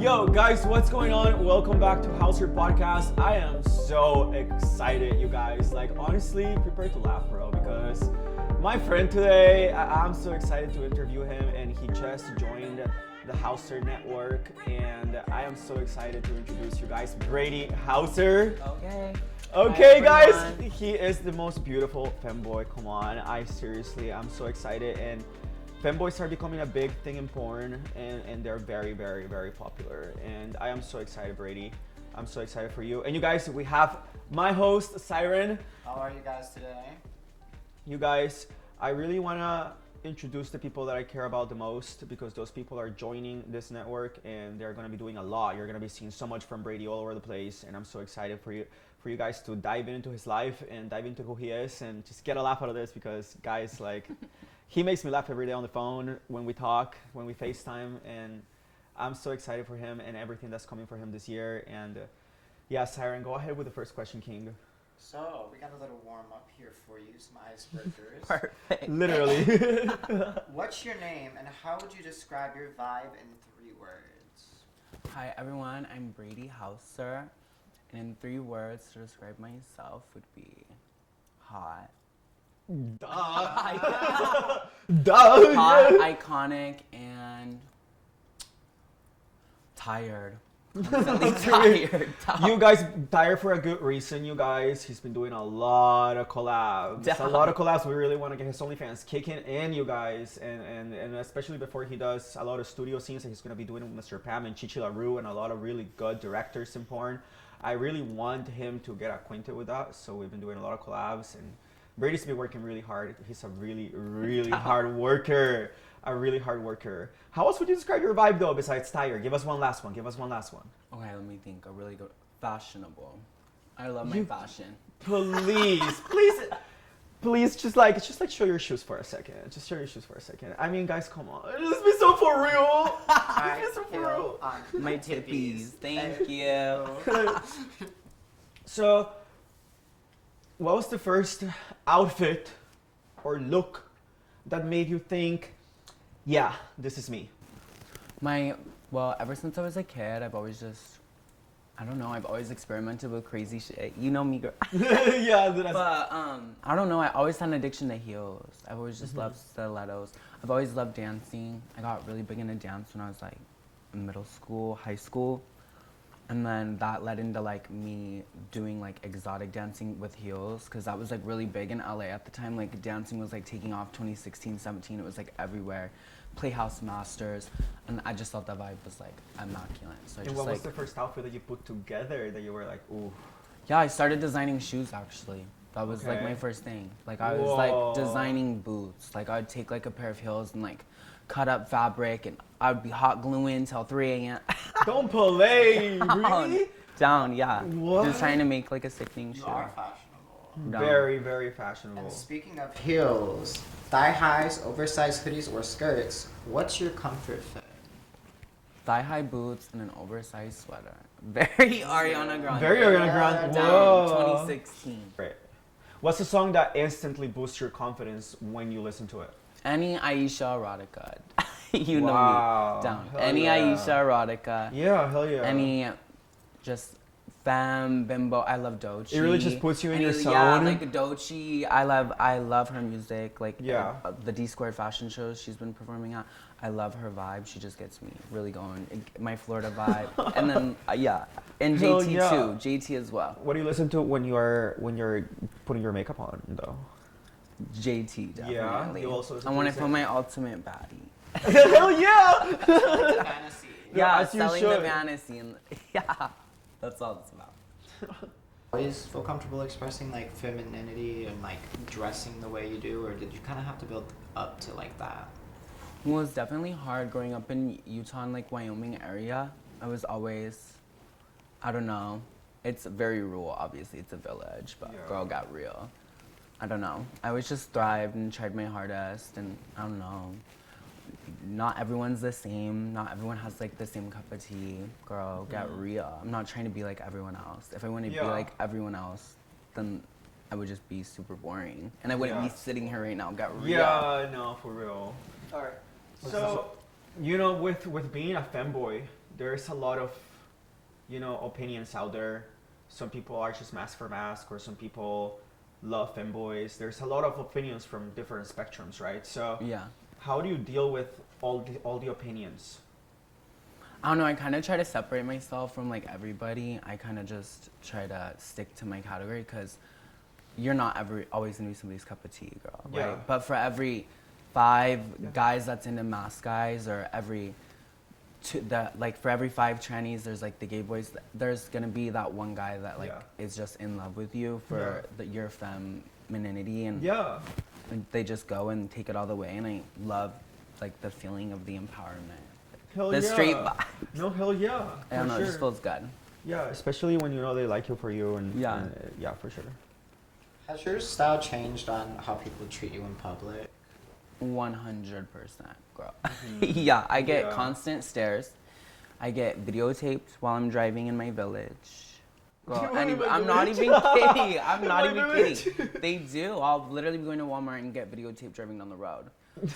Yo, guys, what's going on? Welcome back to Hausser Podcast. I am so excited, you guys. Like, honestly, prepare to laugh, bro, because my friend today, I'm so excited to interview him, and he just joined the Hausser network, and I am so excited to introduce you guys, Brady Hausser. Okay, guys, he is the most beautiful femboy. Come on, I'm so excited, and femboys are becoming a big thing in porn, and they're very, very, very popular. And I am so excited, Brady. I'm so excited for you. And you guys, we have my host, Syren. How are you guys today? You guys, I really want to introduce the people that I care about the most, because those people are joining this network and they're going to be doing a lot. You're going to be seeing so much from Brady all over the place, and I'm so excited for you guys to dive into his life and dive into who he is and just get a laugh out of this, because guys, like, he makes me laugh every day on the phone when we talk, when we FaceTime, and I'm so excited for him and everything that's coming for him this year. And yeah, Syren, go ahead with the first question, King. So, we got a little warm up here for you, some icebreakers. Perfect. Literally. What's your name and how would you describe your vibe in 3 words? Hi everyone, I'm Brady Hausser, and in 3 words to describe myself would be hot. Duh. Hot, iconic, and tired. Constantly tired. You guys tired for a good reason, you guys. He's been doing a lot of collabs. Damn. A lot of collabs. We really want to get his OnlyFans kicking in, you guys. And especially before he does a lot of studio scenes that he's going to be doing with Mr. Pam and Chichi LaRue and a lot of really good directors in porn. I really want him to get acquainted with that. So we've been doing a lot of collabs, and Brady's been working really hard. He's a really, really hard worker. A really hard worker. How else would you describe your vibe, though, besides tired? Give us one last one. Okay, let me think. A really good, fashionable. I love my fashion. Please, just show your shoes for a second. Just show your shoes for a second. I mean, guys, come on. Let's be so for real. Let's be so for real. My tippies. Thank you. So, what was the first outfit or look that made you think, yeah, this is me? Well, ever since I was a kid, I've always experimented with crazy shit. You know me, girl. Yeah. But, I don't know, I always had an addiction to heels. I've always just loved stilettos. I've always loved dancing. I got really big into dance when I was like in middle school, high school. And then that led into like me doing like exotic dancing with heels, because that was like really big in LA at the time. Like dancing was like taking off 2016, 17. It was like everywhere. Playhouse Masters, and I just thought the vibe was like immaculate. So I and just what was the first outfit that you put together that you were like, ooh? Yeah, I started designing shoes actually. That was like my first thing. Like I was like designing boots. Like I'd take like a pair of heels and like cut up fabric, and I'd be hot gluing till 3 a.m. Don't play, really? Down, yeah. What? Just trying to make like a sickening shoe. You are fashionable. Down. Very, very fashionable. And speaking of heels, thigh highs, oversized hoodies, or skirts, what's your comfort fit? Thigh-high boots and an oversized sweater. Very Ariana Grande. Very Ariana Grande. Down, Whoa. 2016. Right. What's the song that instantly boosts your confidence when you listen to it? Any Aisha erotica. You know Wow. me. Down. Hell Any yeah. Aisha erotica. Yeah, hell yeah. Any just femme, bimbo. I love Doechii. It really just puts you in your zone. Yeah, like Doechii. I love her music. Like the D Squared fashion shows she's been performing at. I love her vibe. She just gets me really going. My Florida vibe. And then and Hell JT yeah. too. JT as well. What do you listen to when you're putting your makeup on, though? JT definitely. Yeah, you also listen I to want to his put my ultimate baddie. Hell yeah! Fantasy. Yeah, as you selling should. the fantasy, and yeah, that's all it's about. Always feel comfortable expressing like femininity and like dressing the way you do, or did you kind of have to build up to like that? Well, it's definitely hard growing up in Utah and like Wyoming area. I was always, I don't know, it's very rural, obviously it's a village, but girl got real. I don't know. I always just thrived and tried my hardest, and I don't know. Not everyone's the same. Not everyone has like the same cup of tea. Girl, get real. I'm not trying to be like everyone else. If I want to be like everyone else, then I would just be super boring. And I wouldn't be sitting here right now. Get real. Yeah, no, for real. All right. So, you know, with being a femboy, there's a lot of, opinions out there. Some people are just mask for mask, or some people love femboys. There's a lot of opinions from different spectrums, right? So Yeah. how do you deal with all the opinions? I don't know, I kind of try to separate myself from like everybody. I kind of just try to stick to my category because you're not always gonna be somebody's cup of tea, girl, right? Yeah. But for every 5 guys that's into mask guys, or for every 5 trannies, there's like the gay boys. There's gonna be that one guy that like is just in love with you for your femininity, and they just go and take it all the way. And I love like the feeling of the empowerment. Hell The yeah. straight vibe. No, hell yeah. I don't know, for it just feels good. Yeah, especially when they like you for you, and Yeah. yeah, for sure. Has your style changed on how people treat you in public? 100%, girl. Yeah, I get constant stares. I get videotaped while I'm driving in my village. Girl, I'm not even kidding. I'm not even kidding. They do. I'll literally be going to Walmart and get videotaped driving down the road.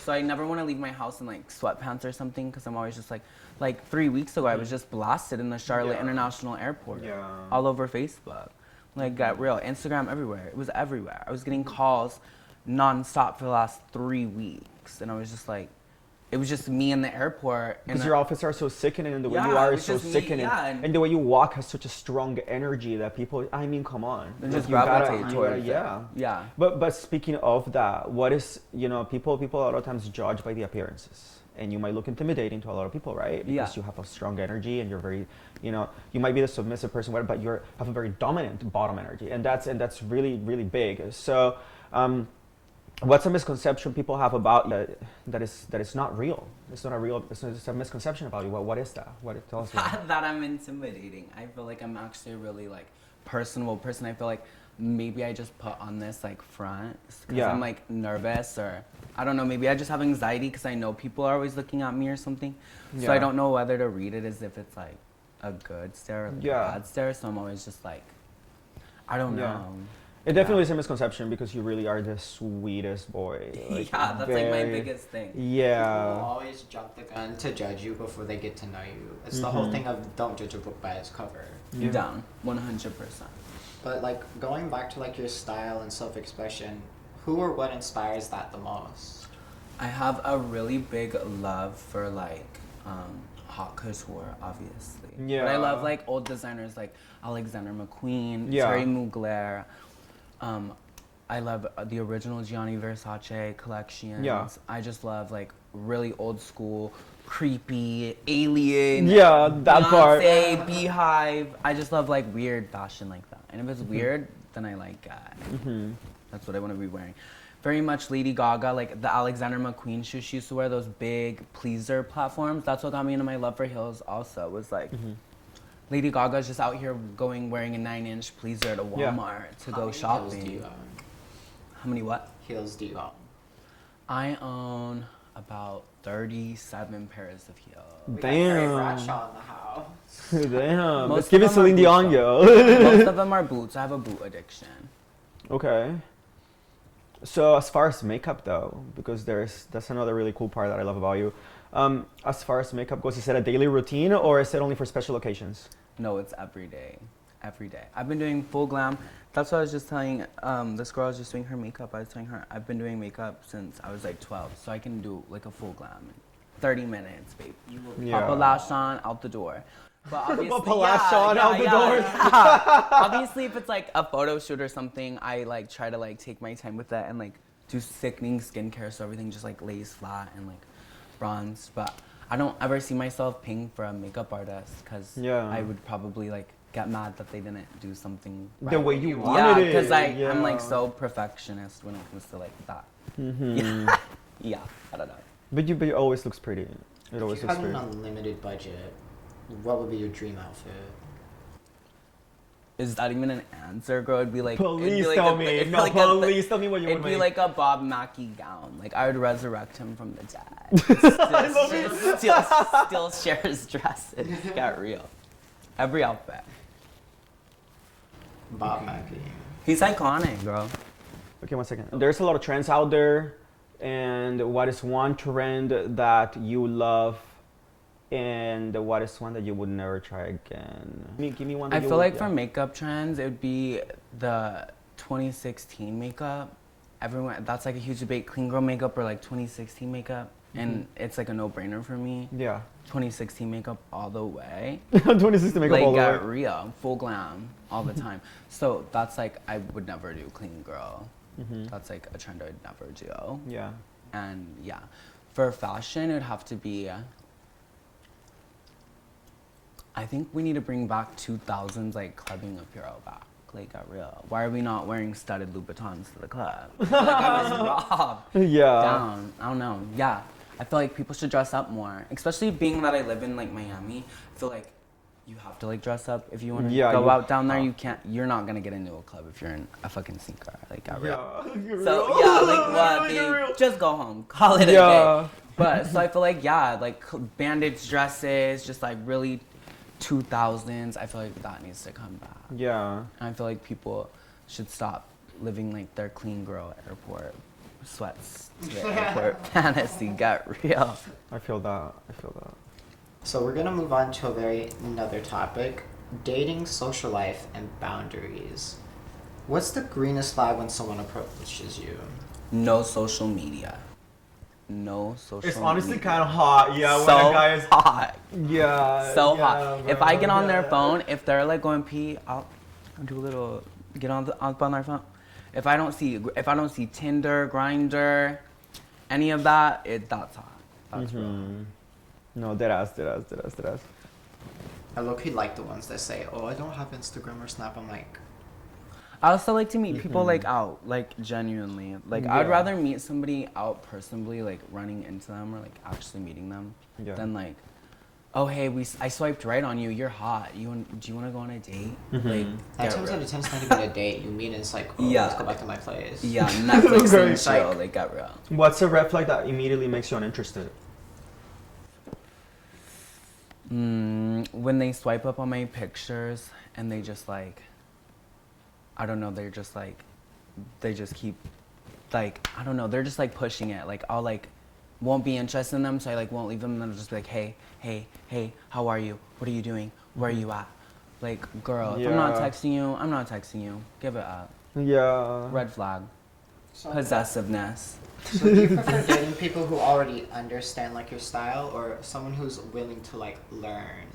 So I never want to leave my house in like sweatpants or something, because I'm always just like 3 weeks ago I was just blasted in the Charlotte International Airport. Yeah. All over Facebook. Like, got real. Instagram everywhere. It was everywhere. I was getting calls nonstop for the last 3 weeks, and I was just like, it was just me in the airport. Because your outfits are so sickening, and the way you it are was is so just me, sickening, and the way you walk has such a strong energy that people. I mean, come on. They just You gotta- gravitate you towards gotta- it. Yeah. Yeah. But speaking of that, what is people a lot of times judge by the appearances, and you might look intimidating to a lot of people, right? Because you have a strong energy, and you're very, you might be the submissive person, but you have a very dominant bottom energy, and that's really really big. So. What's a misconception people have about that is not real? It's not a real. It's a misconception about you. What is that? Tell us. That I'm intimidating. I feel like I'm actually a really like personable person. I feel like maybe I just put on this like front because I'm like nervous, or I don't know. Maybe I just have anxiety because I know people are always looking at me or something. So I don't know whether to read it as if it's like a good stare or like a bad stare. So I'm always just like, I don't know. It definitely is a misconception because you really are the sweetest boy. Like, that's like my biggest thing. Yeah. People always jump the gun to judge you before they get to know you. It's the whole thing of don't judge a book by its cover. Yeah. Down, 100%. But like going back to like your style and self-expression, who or what inspires that the most? I have a really big love for like haute couture, obviously. Yeah. But I love like old designers like Alexander McQueen, Yeah. Thierry Mugler. I love the original Gianni Versace collections. Yeah. I just love like really old school, creepy, alien. Yeah, that part. Beyonce, Beehive. I just love like weird fashion like that. And if it's weird, then I like it. That's what I want to be wearing. Very much Lady Gaga, like the Alexander McQueen shoes. She used to wear those big pleaser platforms. That's what got me into my love for heels also, was like Lady Gaga's just out here wearing a 9-inch pleaser to Walmart to go shopping. Heels do you own? How many what? Heels do you own? I own about 37 pairs of heels. We got Carrie Damn. Bradshaw in the house. Damn. Most Let's give of it them are Celine Dion, boots, yo. Most of them are boots. I have a boot addiction. Okay. So as far as makeup though, because that's another really cool part that I love about you. As far as makeup goes, is it a daily routine or is it only for special occasions? No, it's every day. Every day. I've been doing full glam. That's what I was just telling this girl. I was just doing her makeup. I was telling her I've been doing makeup since I was like 12, so I can do like a full glam in 30 minutes, babe. Pop a lash on, out the door. But obviously, Pop a lash on, out the door. Yeah. Obviously, if it's like a photo shoot or something, I like try to like take my time with that and like do sickening skincare, so everything just like lays flat and like bronzed. But I don't ever see myself paying for a makeup artist because I would probably like get mad that they didn't do something right. The way you wanted it. Because I'm like so perfectionist when it comes to like that. Yeah, I don't know. But you always looks pretty. It always If you looks had an pretty. unlimited budget, what would be your dream outfit? Is that even an answer, girl? It'd be like Please it'd be like tell a- me. it'd be No, like a- please tell me what you would It'd be make. like a Bob Mackie gown. Like I would resurrect him from the dead. Still share his dresses. Get real. Every outfit. Bob Mackie. He's iconic, girl. Okay, 1 second. There's a lot of trends out there, and what is one trend that you love And what is one that you would never try again? Give me one that I you feel would, like for makeup trends, it would be the 2016 makeup. Everyone, that's like a huge debate, clean girl makeup or like 2016 makeup. And it's like a no-brainer for me. Yeah. 2016 makeup all the way. 2016 makeup like all the way. got real, full glam all the time. So that's like, I would never do clean girl. That's like a trend I would never do. Yeah. And yeah, for fashion, it would have to be, I think we need to bring back 2000s like clubbing apparel back. Like, got real. Why are we not wearing studded Louboutins to the club? Like, I was robbed. Yeah. Down. I don't know. Yeah. I feel like people should dress up more. Especially being that I live in like Miami. I feel like you have to like dress up if you want to go out down there. You can't. You're not gonna get into a club if you're in a fucking sneaker. Like, got real. So yeah, like what? Dude, just go home. Call it a day. But so I feel like like bandage dresses, just like really 2000s. I feel like that needs to come back. Yeah. And I feel like people should stop living like their clean girl airport sweats to the airport fantasy. Got real. I feel that. So we're gonna move on to another topic: dating, social life, and boundaries. What's the greenest flag when someone approaches you? No social media. No social. It's honestly media. kind of hot. Yeah. So when a guy is hot. Yeah. So yeah, hot. Bro, If I get on their phone, if they're like going pee, I'll do a little get on their phone. If I don't see Tinder, Grindr, any of that, that's hot. That's real. No, deadass. I low-key like the ones that say, "Oh, I don't have Instagram or Snap." I'm like, I also like to meet people like out, like genuinely. Like I'd rather meet somebody out personally, like running into them or like actually meeting them, than like, oh hey, I swiped right on you. You're hot. Do you want to go on a date? Like 9 times out of 10 it's not even a date. You meet and it's like, oh, let's go back to my place. Yeah, Netflix Very and chill. Like got real. What's a red flag that immediately makes you uninterested? When they swipe up on my pictures and they just like, I don't know, they just keep, like, I don't know, they're just like pushing it. Like I'll like, won't be interested in them, so I like won't leave them, and then I'll just be like, hey, how are you? What are you doing? Where are you at? Like, girl, if I'm not texting you, I'm not texting you. Give it up. Yeah. Red flag. Possessiveness. So do you prefer dating people who already understand like your style, or someone who's willing to like learn?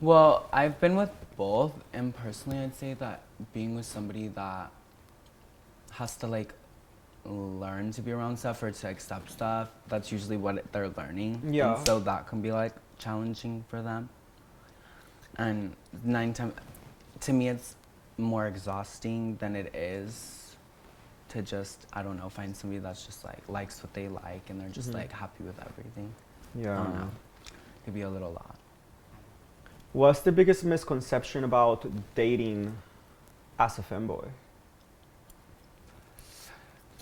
Well, I've been with both, and personally I'd say that being with somebody that has to like learn to be around stuff or to accept stuff, that's usually what they're learning. Yeah. And so that can be like challenging for them. And 9 times, to me it's more exhausting than it is to just, I don't know, find somebody that's just like likes what they like and they're just like happy with everything. Yeah. I don't know. It could be a little lot. What's the biggest misconception about dating as a femboy?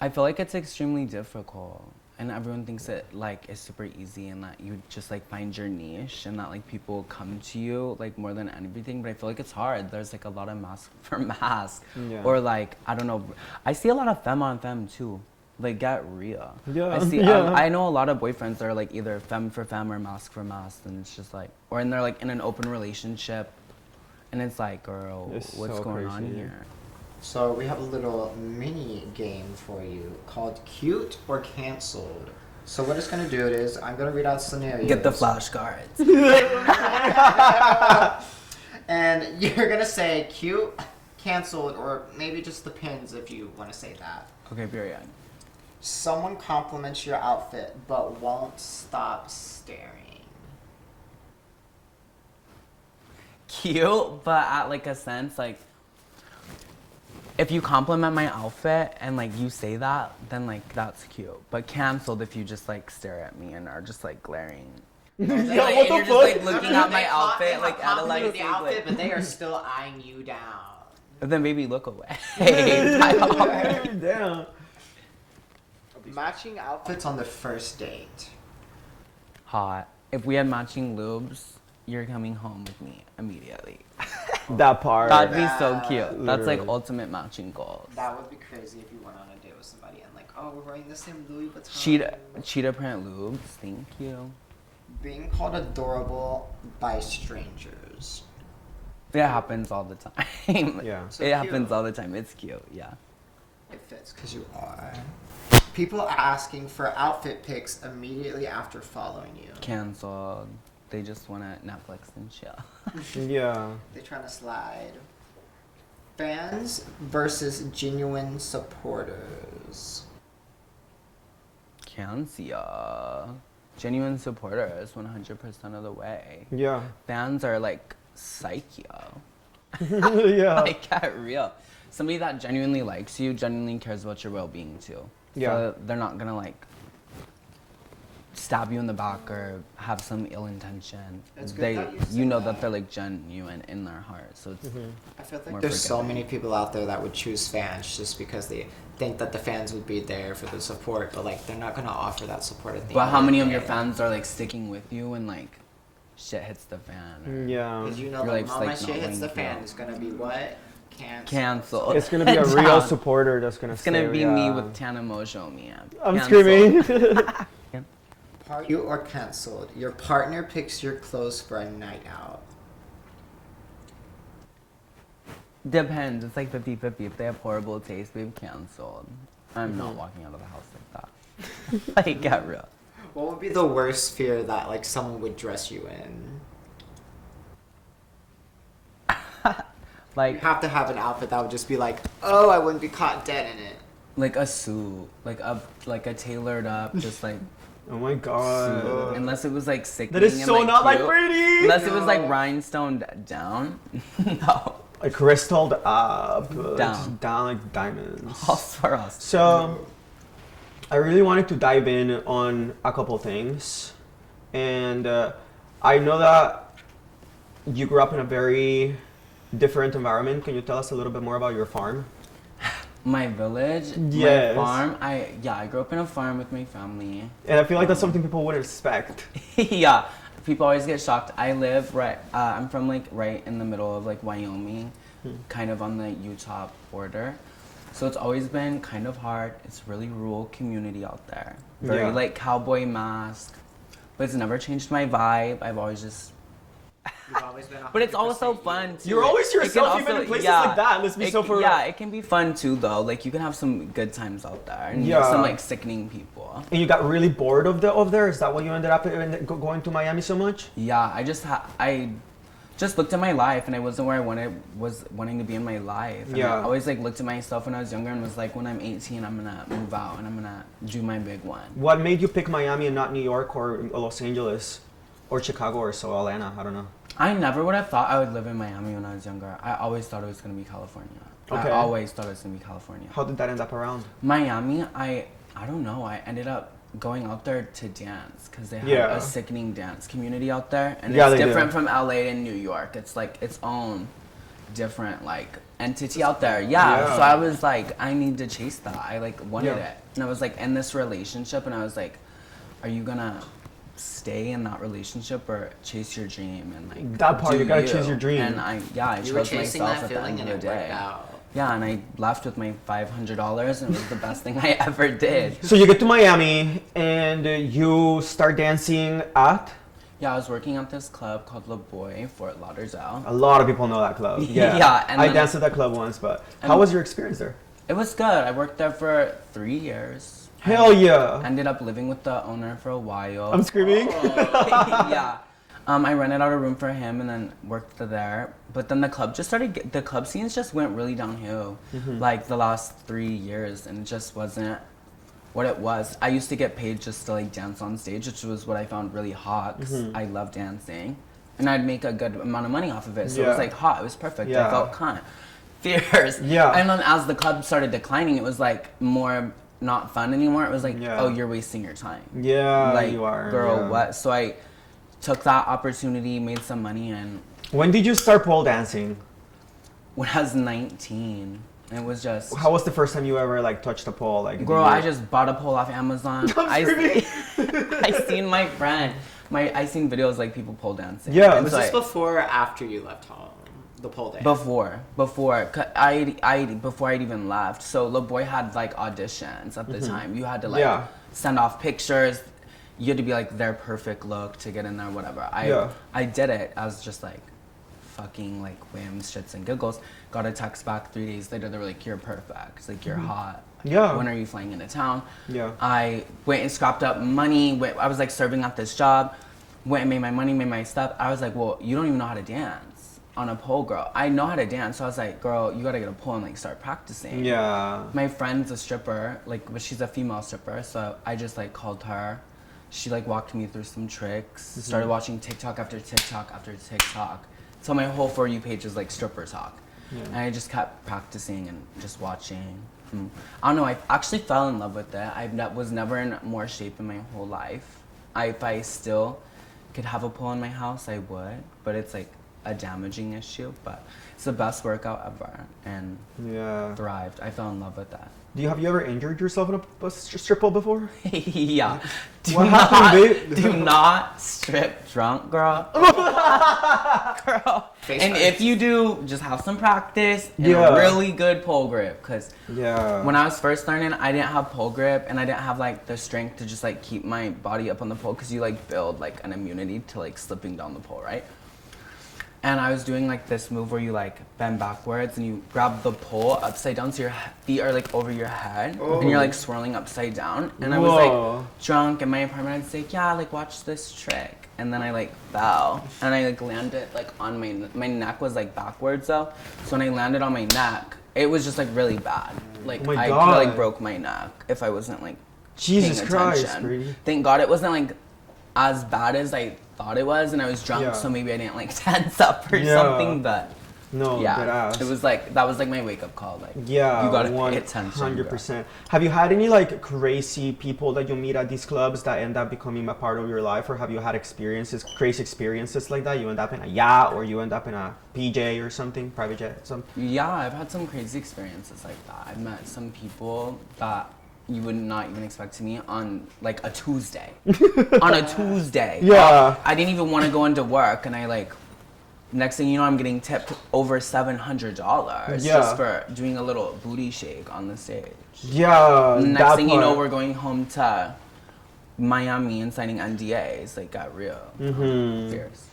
I feel like it's extremely difficult, and everyone thinks it like is super easy and that you just like find your niche and that like people come to you like more than anything. But I feel like it's hard. There's like a lot of mask for mask, or like I don't know. I see a lot of femme on femme too. Like get real. Yeah. I see. Yeah. I know a lot of boyfriends that are like either femme for femme or mask for mask, and it's just like, or and they're like in an open relationship, and it's like, girl, It's what's so going on crazy. here? So we have a little mini game for you called Cute or Cancelled. So what it's going to do is I'm going to read out scenarios. Get the flashcards. And you're going to say cute, cancelled, or maybe just depends if you want to say that. Okay, period. Someone compliments your outfit but won't stop staring. Cute, but at like a sense, like if you compliment my outfit and like you say that, then like that's cute. But canceled if you just like stare at me and are just like glaring. Yeah, Like, what and the you're fuck? just like looking at my They outfit like have at a like, complimented the outfit, like but they are still eyeing you down. then baby look away. Damn. Matching outfits on the first date. Hot. If we had matching lubes, you're coming home with me immediately. That part. That'd be so cute. That's like Literally. ultimate matching goals. That would be crazy if you went on a date with somebody and like, oh, we're wearing the same Louis Vuitton. Cheetah print lubes, thank you. Being called adorable by strangers. It happens all the time. Yeah. So it cute. happens all the time. It's cute, yeah. It fits because you are. People asking for outfit pics immediately after following you. Canceled. They just want to Netflix and chill. Yeah. They're trying to slide. Fans versus genuine supporters. Cancel. Genuine supporters 100% of the way. Yeah. Fans are like psycho. Yeah. Like, get real. Somebody that genuinely likes you, genuinely cares about your well-being too. Yeah. So they're not gonna like stab you in the back or have some ill intention. It's good that you said you know that. that they're like genuine in their heart. So it's I feel like more there's so forgiving. many people out there that would choose fans just because they think that the fans would be there for the support, but like they're not gonna offer that support at the But end how of the many of your day. fans are like sticking with you when like shit hits the fan? Or Yeah. Because you know, You're, the like, moment not shit hits the letting fan, go. it's gonna be what? Cancel. It's gonna be a real Down. supporter that's gonna It's gonna stay, be yeah. me with Tana Mojo, man. I'm Cancel. screaming. Party or canceled. Your partner picks your clothes for a night out. Depends. It's like 50-50. If they have horrible taste, we've canceled. I'm not walking out of the house like that. Like, get real. What would be the worst fear that like someone would dress you in? You Like have to have an outfit that would just be like, oh, I wouldn't be caught dead in it. like a suit, like a tailored up, just like Oh my god. suit. Unless it was like sickening. That is and, so not like cute. Brady. Unless it was like No. rhinestoned down. No. Like crystalled up, Down. just down like diamonds. Hausser and Syren. So, I really wanted to dive in on a couple things, and I know that you grew up in a very different environment. Can you tell us a little bit more about your farm? My village, Yes. my farm. I grew up in a farm with my family. And I feel like that's something people wouldn't expect. Yeah, people always get shocked. I live right. I'm from like right in the middle of like Wyoming, kind of on the Utah border. So it's always been kind of hard. It's really rural community out there. Very Yeah. like cowboy mask, but it's never changed my vibe. I've always just. You've always been. But it's also 100% you. fun too. You're always It can yourself, even in places like that. Let's be so for real. Yeah, it can be fun too though. Like you can have some good times out there and Yeah. some like sickening people. And you got really bored of there? Is that why you ended up going to Miami so much? Yeah, I just looked at my life and I wasn't where I was wanting to be in my life. And Yeah. I always like looked at myself when I was younger and was like, when I'm 18, I'm gonna move out and I'm gonna do my big one. What made you pick Miami and not New York or Los Angeles or Chicago or so Atlanta? I don't know. I never would have thought I would live in Miami when I was younger. I always thought it was gonna be California. Okay. I always thought it was gonna be California. How did that end up around? Miami, I don't know. I ended up going out there to dance because they have Yeah. a sickening dance community out there, and Yeah, it's they do. different from LA and New York. It's like its own different like entity out there. Yeah. So I was like, I need to chase that. I like wanted Yeah. it, and I was like in this relationship, and I was like, are you gonna stay in that relationship or chase your dream and like That part, do you gotta chase your dream. And I You were chose chasing myself that at the feeling end and of it the day. worked out. Yeah, and I left with my $500 and it was the best thing I ever did. So you get to Miami and you start dancing at? Yeah, I was working at this club called Le Boy, Fort Lauderdale. A lot of people know that club. Yeah. Yeah, and I then- danced at that club once, but how And- was your experience there? It was good. I worked there for 3 years. Hell yeah. Ended up living with the owner for a while. I'm screaming. Yeah. I rented out a room for him and then worked there. But then the club just started, the club scenes just went really downhill like the last 3 years, and it just wasn't what it was. I used to get paid just to like dance on stage, which was what I found really hot 'cause I love dancing. And I'd make a good amount of money off of it. So it was Yeah. like hot, it was perfect. Yeah. I felt kind of fierce. Yeah. And then as the club started declining, it was like more not fun anymore. It was like, Yeah. oh, you're wasting your time. Yeah, Like, you are. girl, yeah. what? So I took that opportunity, made some money, and When did you start pole dancing? when I was 19, it was just, How was the first time you ever like touched a pole? Like, girl, did you- I just bought a pole off Amazon. screaming. I seen my friend, I seen videos like people pole dancing. Yeah. And Was so this I- before or after you left home? The pole day. Before, before I'd even left. So Le Boy had like auditions at the time. You had to like Yeah. send off pictures. you had to be like their perfect look to get in there, whatever. Yeah. I did it. I was just like fucking like whims, shits and giggles. Got a text back 3 days later. They were like, "You're perfect. Like you're hot. Yeah. When are you flying into town?" Yeah. I went and scrapped up money. I was like serving at this job. Went and made my money, made my stuff. I was like, "Well, you don't even know how to dance on a pole, girl." I know how to dance, so I was like, "Girl, you gotta get a pole and like start practicing." Yeah. My friend's a stripper, like, but she's a female stripper, so I just like called her. She like walked me through some tricks. Started watching TikTok after TikTok after TikTok. So my whole For You page is like stripper talk. Yeah. And I just kept practicing and just watching. I don't know, I actually fell in love with it. Was never in more shape in my whole life. If I still could have a pole in my house, I would. But it's like a damaging issue. But it's the best workout ever. And Yeah. thrived. I fell in love with that. Have you ever injured yourself in a strip pole before? Yeah. What happened, babe? Do not strip drunk, girl. Girl. Face And first. if you do, just have some practice and Yeah. a really good pole grip. Because Yeah. when I was first learning, I didn't have pole grip and I didn't have like the strength to just like keep my body up on the pole. Because you like build like an immunity to like slipping down the pole, right? And I was doing like this move where you like bend backwards and you grab the pole upside down so your feet are like over your head and you're like swirling upside down. And I was Whoa. like drunk in my apartment. I'd say, "Yeah, like watch this trick." And then I like fell and I like landed like on my neck was like backwards though. So when I landed on my neck, it was just like really bad. Like Oh my I God. could like broke my neck if I wasn't like Jesus paying Christ, attention. Brady. Thank God it wasn't like as bad as I thought it was, and I was drunk, Yeah. so maybe I didn't like tense up or Yeah. something. But No, yeah, dead ass. it was like that was like my wake up call. Like Yeah, you gotta pay attention. 100%. Have you had any like crazy people that you meet at these clubs that end up becoming a part of your life, or have you had crazy experiences like that? You end up in a yacht, or you end up in a PJ or something, private jet, something. Yeah, I've had some crazy experiences like that. I've met some people that you would not even expect to meet on like a Tuesday. On a Tuesday. Yeah. I didn't even want to go into work, and I like. Next thing you know, I'm getting tipped over $700 Yeah. just for doing a little booty shake on the stage. Yeah. Next that thing you know, part. we're going home to Miami and signing NDAs. Like, got real. Mhm. Fierce.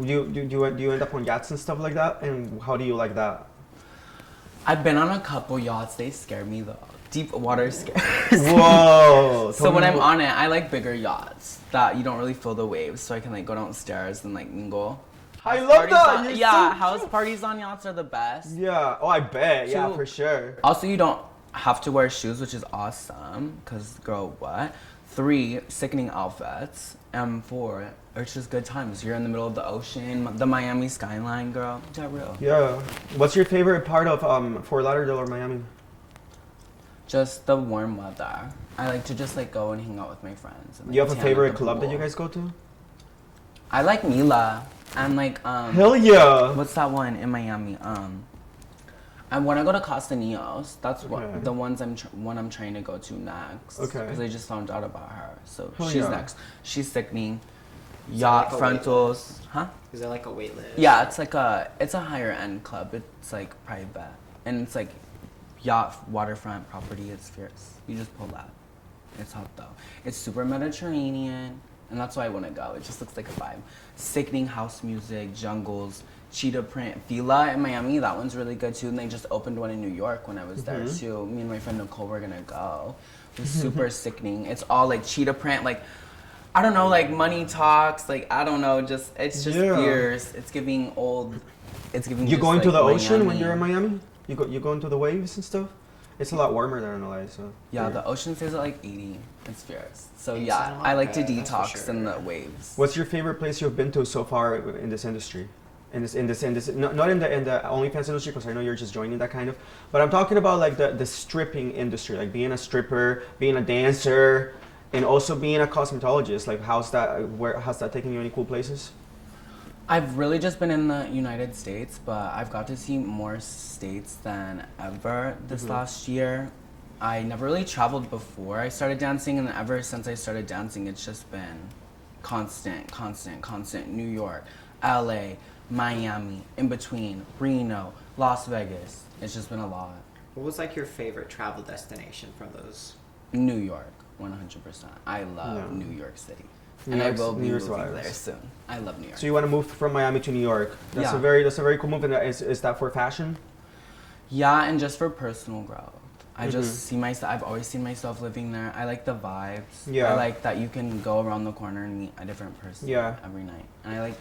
Do you end up on yachts and stuff like that? And how do you like that? I've been on a couple yachts. They scare me though. Deep water scares. Whoa. So when I'm on it, I like bigger yachts that you don't really feel the waves, so I can like go downstairs and like mingle. I love Parties that. on- You're yeah, so house cute. parties on yachts are the best. Yeah. Oh, I bet. Yeah, Two- for sure. Also, you don't have to wear shoes, which is awesome. Cause girl, what? 3, sickening outfits. And 4, it's just good times. You're in the middle of the ocean, the Miami skyline, girl. Is that real? Yeah. What's your favorite part of Fort Lauderdale or Miami? Just the warm weather. I like to just like go and hang out with my friends. And, Do you like, have a tan at favorite the club that pool. you guys go to? I like Mila. And like Hell yeah. what's that one in Miami? I want to go to Castaños. That's Okay. what the one I'm trying to go to next. Okay. Because I just found out about her, so Hell she's yeah. next. She's sickening. Is Yacht that like a frontals, huh? Is there like a wait list? Yeah, it's like it's a higher end club. It's like private, and it's like yacht waterfront property. It's fierce. You just pull that. It's hot though. It's super Mediterranean, and that's why I want to go. It just looks like a vibe. Sickening house music, jungles, cheetah print. Fila in Miami, that one's really good too. And they just opened one in New York when I was there too. Me and my friend Nicole were gonna go. It was super sickening. It's all like cheetah print, like I don't know, like money talks, like I don't know, just it's just Yeah. fierce. It's giving old. It's giving. You just, going to like, the ocean when Miami. you're in Miami? You go into the waves and stuff? It's a lot warmer there in LA, so. Yeah, the ocean stays at like 80. It's fierce. So It's yeah, not I like to bad, that's for detox in sure. the waves. What's your favorite place you've been to so far in this industry? Not in the OnlyFans industry, because I know you're just joining that kind of. But I'm talking about like the stripping industry, like being a stripper, being a dancer, and also being a cosmetologist. Like how's that taking you any cool places? I've really just been in the United States, but I've got to see more states than ever this last year. I never really traveled before I started dancing, and ever since I started dancing, it's just been constant. New York, LA, Miami, in between, Reno, Las Vegas. It's just been a lot. What was like your favorite travel destination from those? New York. 100%. I love New York City. New And York's- I will New be York's moving vibes. there soon. I love New York. So you want to move from Miami to New York? That's Yeah. That's a very cool move. And is that for fashion? Yeah, and just for personal growth. I Mhm. just see myself, I've always seen myself living there. I like the vibes. Yeah. I like that you can go around the corner and meet a different person Yeah. every night. And I like,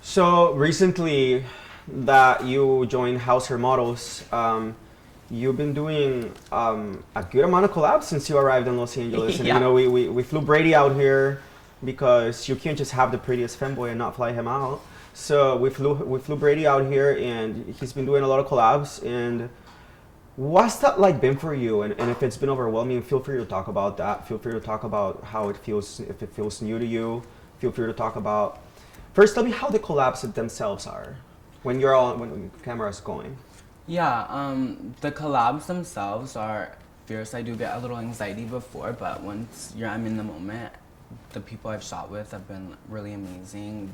So recently that you joined Hausser Models, you've been doing a good amount of collabs since you arrived in Los Angeles. And Yeah. you know, we flew Brady out here because you can't just have the prettiest femboy and not fly him out. So we flew Brady out here, and he's been doing a lot of collabs. And what's that like been for you? And if it's been overwhelming, feel free to talk about that. Feel free to talk about how it feels, if it feels new to you. Feel free to talk about. First, tell me how the collabs themselves are when when the camera's going. yeah, the collabs themselves are fierce. I do get a little anxiety before, but once I'm in the moment, the people I've shot with have been really amazing.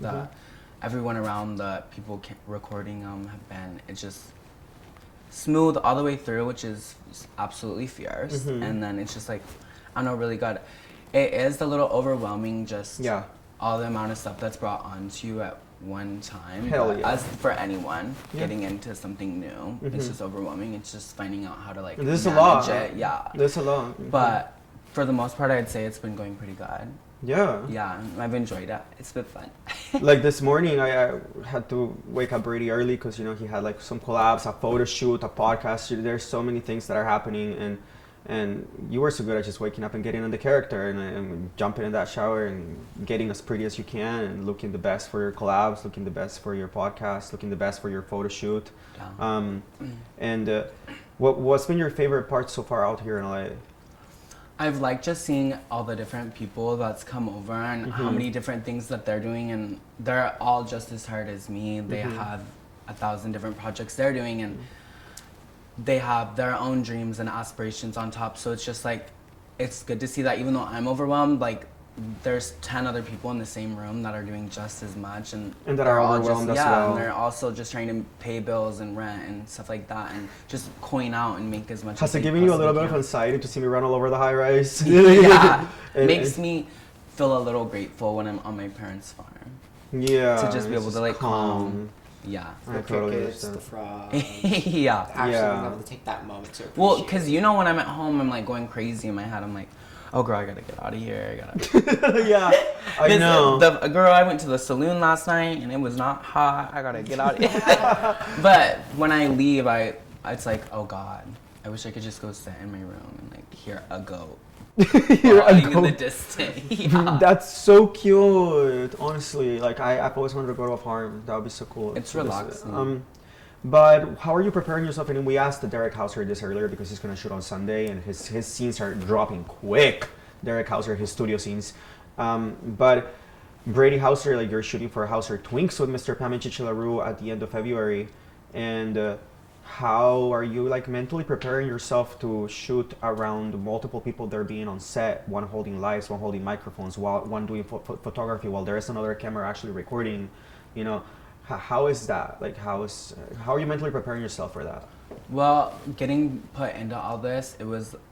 Everyone around the people recording them have been, it's just smooth all the way through, which is absolutely fierce. And then it's just like, I don't know, really good. It is a little overwhelming, just all the amount of stuff that's brought onto you at one time. Hell But yeah. as for anyone getting into something new, it's just overwhelming. It's just finding out how to like This is a manage lot. it. Yeah. There's a lot. But for the most part, I'd say it's been going pretty good. Yeah. Yeah, I've enjoyed it. It's been fun. Like this morning, I had to wake up Brady early because, you know, he had like some collabs, a photo shoot, a podcast. There's so many things that are happening, and you were so good at just waking up and getting in the character and jumping in that shower and getting as pretty as you can and looking the best for your collabs, looking the best for your podcast, looking the best for your photo shoot. Yeah. What's been your favorite part so far out here in LA? I've liked just seeing all the different people that's come over and how many different things that they're doing, and they're all just as hard as me. They have 1,000 different projects they're doing, and they have their own dreams and aspirations on top. So it's just like, it's good to see that even though I'm overwhelmed, like there's 10 other people in the same room that are doing just as much, and that they're are all overwhelmed just, as yeah, well. and they're also just trying to pay bills and rent and stuff like that, and just coin out and make as much. Has as it they given you a little bit possibly of can. anxiety to see me run all over the high rise? Yeah, And- makes me feel a little grateful when I'm on my parents' farm. Yeah. To just be it's able to like calm. Yeah. I The totally crickets, understand. the frogs. Yeah. Actually Yeah. being able to take that moment to appreciate. Well, because you know when I'm at home, I'm like going crazy in my head. I'm like, oh girl, I gotta get out of here. I gotta. Yeah, I know. Girl, I went to the saloon last night and it was not hot. I gotta get out of here. But when I leave, it's like, oh God, I wish I could just go sit in my room and like hear a goat. You're a flying in the goat. distance. Yeah. That's so cute. Honestly, like I've always wanted to go to a farm. That would be so cool. It's So this- relaxing. But how are you preparing yourself? And we asked Derek Hausser this earlier because he's gonna shoot on Sunday, and his scenes are dropping quick. Derek Hausser, his studio scenes. But Brady Hausser, like you're shooting for Hausser Twinks with Mr. Pam and Chichi LaRue at the end of February, and how are you like mentally preparing yourself to shoot around multiple people there being on set, one holding lights, one holding microphones, while one doing photography, while there is another camera actually recording? You know, how is that? Like, how are you mentally preparing yourself for that? Well, getting put into all this,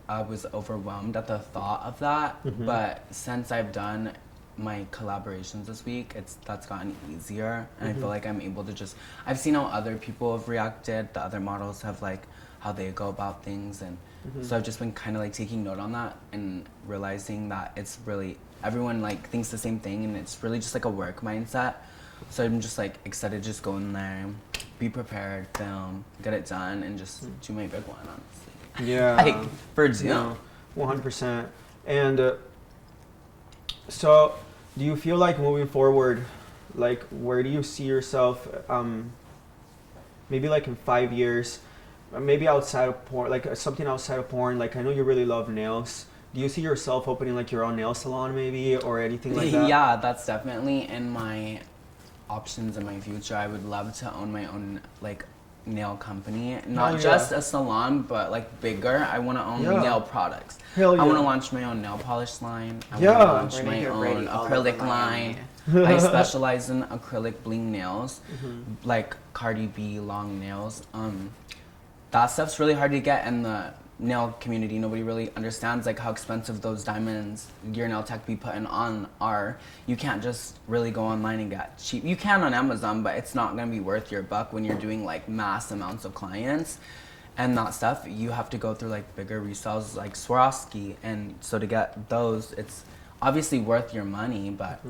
I was overwhelmed at the thought of that. But since I've done my collaborations this week, that's gotten easier, and I feel like I'm able to just. I've seen how other people have reacted. The other models have like how they go about things, and so I've just been kind of like taking note on that and realizing that it's really everyone like thinks the same thing, and it's really just like a work mindset. So I'm just like excited to just go in there, be prepared, film, get it done, and just do my big one, honestly. Yeah. Like, for June. No, 100%. And so, do you feel like moving forward, like where do you see yourself, maybe like in 5 years, maybe outside of porn, like something outside of porn? Like I know you really love nails. Do you see yourself opening like your own nail salon maybe, or anything like that? Yeah, that's definitely in my options in my future. I would love to own my own like nail company, not just a salon, but like bigger. I want to own nail products. Hell I want yeah. to launch my own nail polish line. I Yeah. want to launch We're gonna my hear own Brady all over acrylic Miami. line. I specialize in acrylic bling nails, like Cardi B long nails. That stuff's really hard to get, and the nail community, nobody really understands like how expensive those diamonds your nail tech be putting on are. You can't just really go online and get cheap. You can on Amazon, but it's not gonna be worth your buck when you're doing like mass amounts of clients and that stuff. You have to go through like bigger resales like Swarovski, and so to get those, it's obviously worth your money, but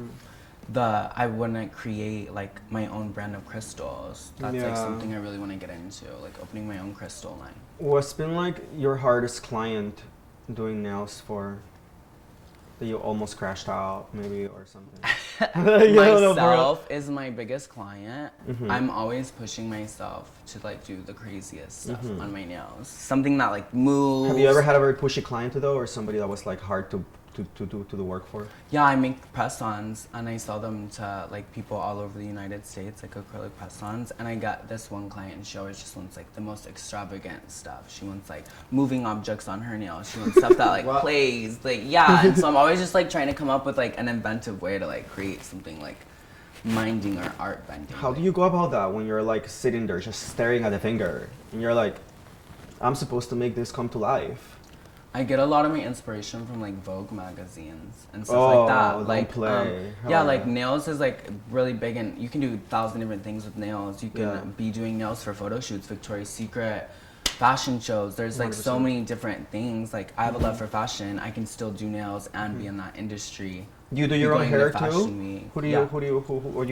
I wouldn't create like my own brand of crystals. That's like something I really want to get into, like opening my own crystal line. What's been like your hardest client doing nails for that you almost crashed out maybe or something? Myself is my biggest client. I'm always pushing myself to like do the craziest stuff on my nails. Something that like moves. Have you ever had a very pushy client though, or somebody that was like hard to do the work for? Yeah, I make press-ons and I sell them to like people all over the United States, like acrylic press-ons. And I got this one client and she always just wants like the most extravagant stuff. She wants like moving objects on her nails. She wants stuff that like plays, like and so I'm always just like trying to come up with like an inventive way to like create something like minding or art bending. How do you go about that when you're like sitting there just staring at the finger and you're like, I'm supposed to make this come to life? I get a lot of my inspiration from like Vogue magazines and stuff like that. Like, like nails is like really big, and you can do 1,000 different things with nails. You can be doing nails for photo shoots, Victoria's Secret, fashion shows. There's like 100%. So many different things. Like I have a love for fashion. I can still do nails and be in that industry. You do your own hair too? Who do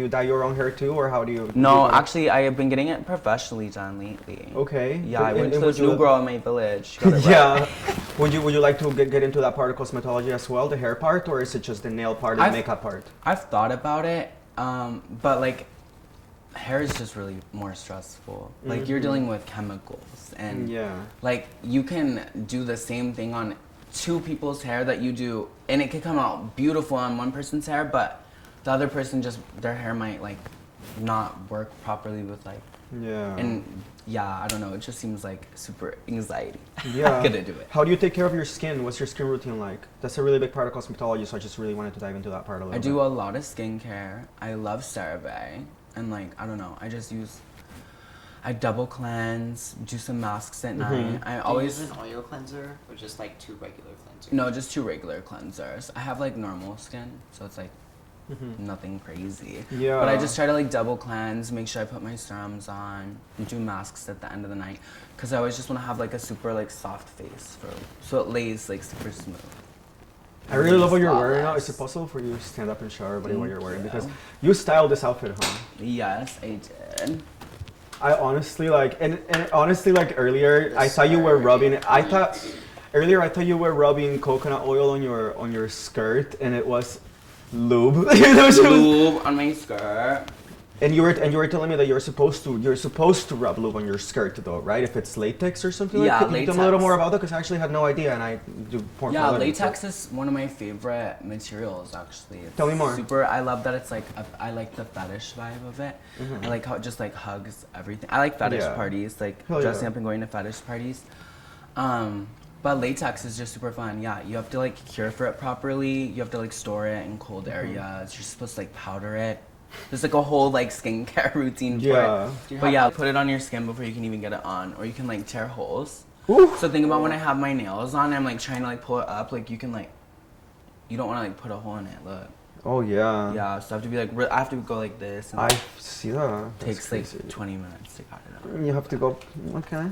you dye your own hair too, or how do you? No, actually, I have been getting it professionally done lately. Okay. Yeah, I went to this new girl in my village. Yeah. Would you like to get into that part of cosmetology as well, the hair part, or is it just the nail part and the makeup part? I've thought about it, but like, hair is just really more stressful. Like you're dealing with chemicals, and like you can do the same thing on 2 people's hair that you do, and it could come out beautiful on one person's hair, but the other person just, their hair might like not work properly with like, and I don't know, it just seems like super anxiety. I couldn't do it. How do you take care of your skin? What's your skin routine like? That's a really big part of cosmetology, so I just really wanted to dive into that part a little bit. I do a lot of skincare. I love CeraVe, and like, I don't know, I double cleanse, do some masks at night. I always use an oil cleanser or just like 2 regular cleansers? No, just 2 regular cleansers. I have like normal skin, so it's like nothing crazy. Yeah. But I just try to like double cleanse, make sure I put my serums on, and do masks at the end of the night, because I always just want to have like a super like soft face so it lays like super smooth. I really love what you're wearing now. Is it possible for you to stand up and show everybody what you're wearing? Because you styled this outfit, huh? Yes, I did. I honestly like, and honestly like earlier, I thought you were rubbing. I thought you were rubbing coconut oil on your skirt, and it was lube. Lube on my skirt. And you were telling me that you're supposed to rub lube on your skirt though, right? If it's latex or something. Yeah, like that. Can you tell me a little more about that? Because I actually had no idea, and I do porn. Yeah, latex is one of my favorite materials actually. Tell me more. I love that it's like I like the fetish vibe of it. I like how it just like hugs everything. I like fetish parties, like dressing up and going to fetish parties. But latex is just super fun. Yeah, you have to like cure for it properly. You have to like store it in cold areas. You're supposed to like powder it. There's like a whole like skincare routine for it. But put it on your skin before you can even get it on, or you can like tear holes. Ooh. So think about when I have my nails on, I'm like trying to like pull it up, like you can like, you don't want to like put a hole in it. Look. Oh yeah. Yeah, so I have to be like, I have to go like this. And I see that. Takes like 20 minutes to cut it out. You have to go. Okay.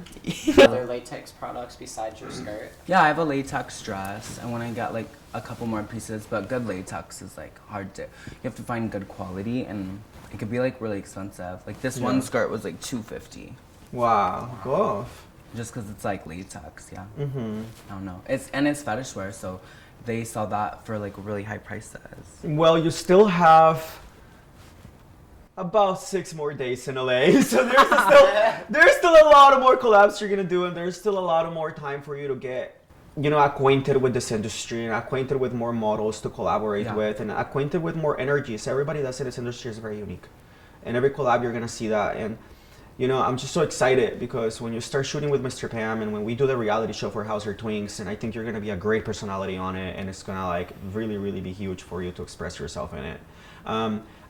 Other latex products besides your skirt? Yeah, I have a latex dress. I want to get like a couple more pieces, but good latex is like hard to. You have to find good quality, and it could be like really expensive. Like this one skirt was like $250. Wow. Go off. Just because it's like latex, I don't know. It's fetish wear, so they sell that for like really high prices. Well, you still have about 6 more days in LA, so there's still a lot of more collabs you're gonna do, and there's still a lot of more time for you to get, acquainted with this industry and acquainted with more models to collaborate with, and acquainted with more energies. Everybody that's in this industry is very unique, and every collab you're gonna see that. And I'm just so excited because when you start shooting with Mr. Pam, and when we do the reality show for Hausser Twinks, and I think you're gonna be a great personality on it, and it's gonna like really, really be huge for you to express yourself in it.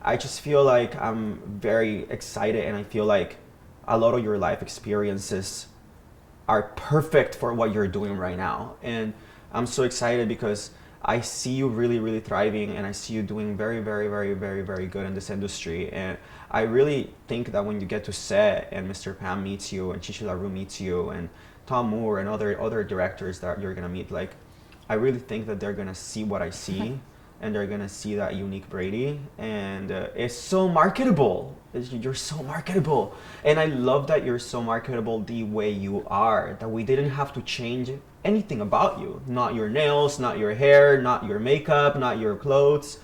I just feel like I'm very excited, and I feel like a lot of your life experiences are perfect for what you're doing right now. And I'm so excited because I see you really, really thriving, and I see you doing very, very, very, very, very good in this industry. And I really think that when you get to set and Mr. Pam meets you and Chichi LaRue meets you and Tom Moore and other directors that you're gonna meet, like, I really think that they're gonna see what I see, and they're gonna see that unique Brady, and it's so marketable. You're so marketable, and I love that you're so marketable the way you are. That we didn't have to change anything about you. Not your nails, not your hair, not your makeup, not your clothes.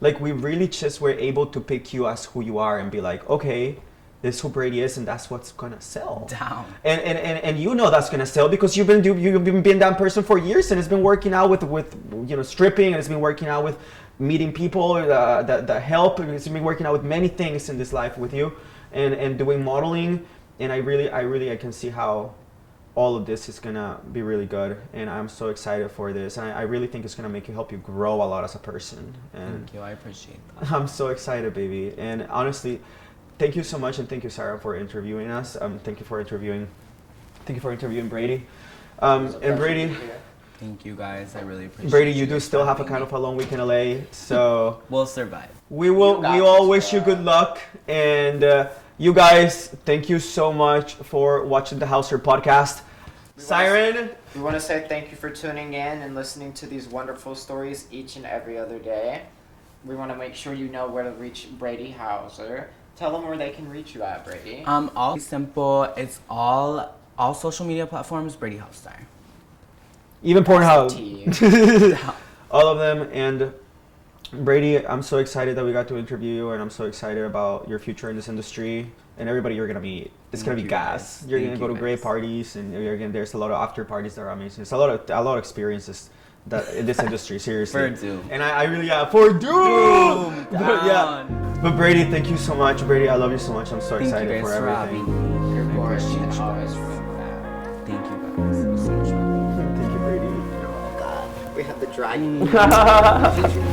Like, we really just were able to pick you as who you are and be like, okay, this is who Brady is, and that's what's gonna sell. Down. And you know that's gonna sell because you've been that person for years, and it's been working out with stripping, and it's been working out with meeting people that help, and it's been working out with many things in this life with you, and doing modeling, and I can see how all of this is gonna be really good, and I'm so excited for this, and I really think it's gonna help you grow a lot as a person. And thank you, I appreciate that. I'm so excited, baby, and honestly, thank you so much, and thank you, Sarah, for interviewing us. Thank you for interviewing Brady. And Brady, thank you guys, I really appreciate it. Brady, you do still have a kind of a long week in LA, so we'll survive. we all wish you good luck, and you guys, thank you so much for watching the Hausser podcast. Syren, We want to say thank you for tuning in and listening to these wonderful stories each and every other day. We want to make sure you know where to reach Brady Hausser. Tell them where they can reach you at, Brady. All simple. It's all social media platforms, Brady Hausser. even Pornhub, Tea. all of them. And Brady, I'm so excited that we got to interview you, and I'm so excited about your future in this industry and everybody you're gonna meet. It's gonna be gas. You're gonna go to great parties, and there's a lot of after parties that are amazing. It's a lot of experiences that in this industry, seriously. For Doom. And I really for Doom. Down. But Brady, thank you so much. Brady, I love you so much. I'm so Thank excited you guys for for everything. having me. You're I gorgeous, appreciate and you always guys. remember that. Thank you guys. It was so much fun. Thank you, Brady. Oh God, we have the dragon.